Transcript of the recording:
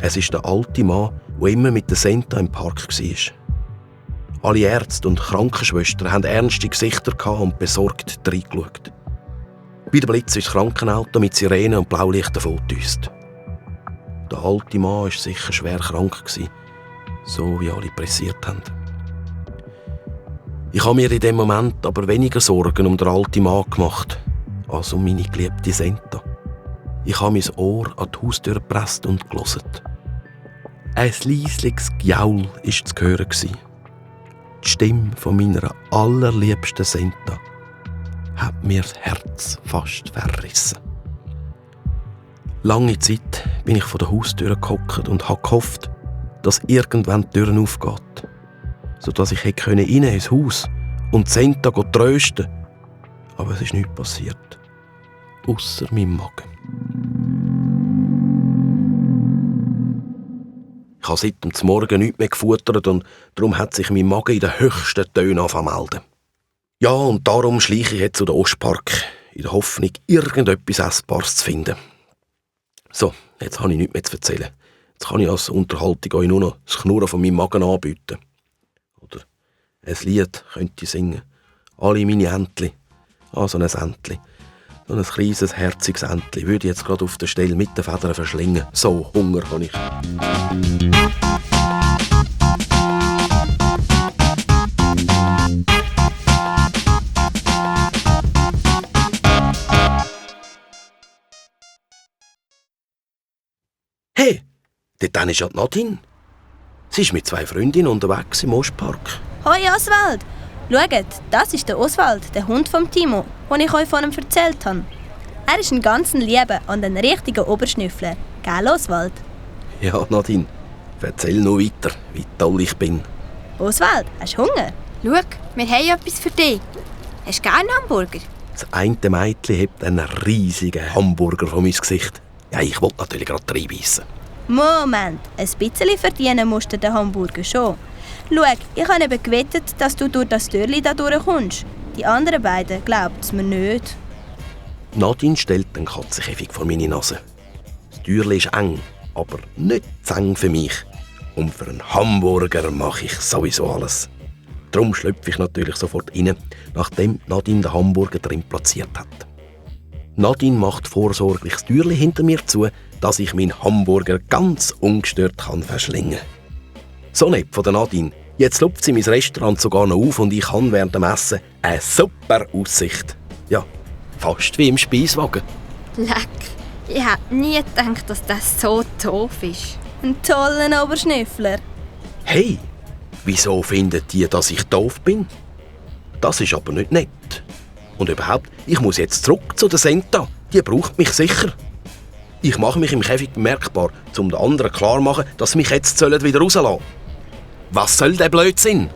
Es ist der alte Mann, der immer mit der Senta im Park war. Alle Ärzte und Krankenschwestern hatten ernste Gesichter und besorgt reingeschaut. Wie der Blitz ist das Krankenauto mit Sirenen und Blaulicht davondüst. Der alte Mann war sicher schwer krank, so wie alle pressiert haben. Ich habe mir in dem Moment aber weniger Sorgen um den alten Mann gemacht, als um meine geliebte Senta. Ich habe mein Ohr an die Haustür gepresst und gehört. Ein leisliches Gejaul war zu hören. Die Stimme von meiner allerliebsten Senta hat mir das Herz fast verrissen. Lange Zeit bin ich vor der Haustür gehockt und habe gehofft, dass irgendwann die Tür aufgeht, sodass ich rein ins Haus und Senta trösten. Aber es ist nichts passiert, ausser meinem Magen. Ich habe seit dem Morgen nichts mehr gefuttert und darum hat sich mein Magen in den höchsten Tönen angemeldet. Ja, und darum schleiche ich jetzt zu den Ostpark, in der Hoffnung, irgendetwas Essbares zu finden. So, jetzt habe ich nichts mehr zu erzählen. Jetzt kann ich als Unterhaltung euch nur noch das Knurren von meinem Magen anbieten. Oder ein Lied könnt ihr singen. Alle meine Entli. So ein Entli. So ein kleines, herziges Entli würde ich jetzt gerade auf der Stelle mit den Federn verschlingen. So Hunger habe ich. Hey, dort ist ja die Nadine. Sie ist mit 2 Freundinnen unterwegs im Ostpark. Hoi Oswald! Schaut, das ist der Oswald, der Hund vom Timo, den ich euch von ihm erzählt habe. Er ist ein ganz Lieber und ein richtiger Oberschnüffler. Gell, Oswald? Ja, Nadine, erzähl noch weiter, wie toll ich bin. Oswald, hast du Hunger? Schau, wir haben etwas für dich. Hast du gerne Hamburger? Das eine Mädchen hebt einen riesigen Hamburger von meinem Gesicht. Ja, ich wollte natürlich gerade reinbeissen. Moment, ein bisschen verdienen musst du den Hamburger schon. Schau, ich habe eben gewettet, dass du durch das Türchen da durchkommst. Die anderen beiden glauben es mir nicht. Nadine stellt den Katzenkäfig vor meine Nase. Das Türchen ist eng, aber nicht zu eng für mich. Und für einen Hamburger mache ich sowieso alles. Darum schlüpfe ich natürlich sofort rein, nachdem Nadine den Hamburger drin platziert hat. Nadine macht vorsorglich das Türchen hinter mir zu, dass ich meinen Hamburger ganz ungestört verschlingen kann. So nett von der Nadine. Jetzt lupft sie mein Restaurant sogar noch auf und ich habe während dem Essen eine super Aussicht. Ja, fast wie im Speiswagen. Leck, ich hätte nie gedacht, dass das so doof ist. Ein toller Oberschnüffler. Hey, wieso findet ihr, dass ich doof bin? Das ist aber nicht nett. Und überhaupt, ich muss jetzt zurück zu der Senta. Die braucht mich sicher. Ich mache mich im Käfig bemerkbar, um den anderen klarzumachen, dass sie mich jetzt wieder rauslassen sollen. Was soll der Blödsinn?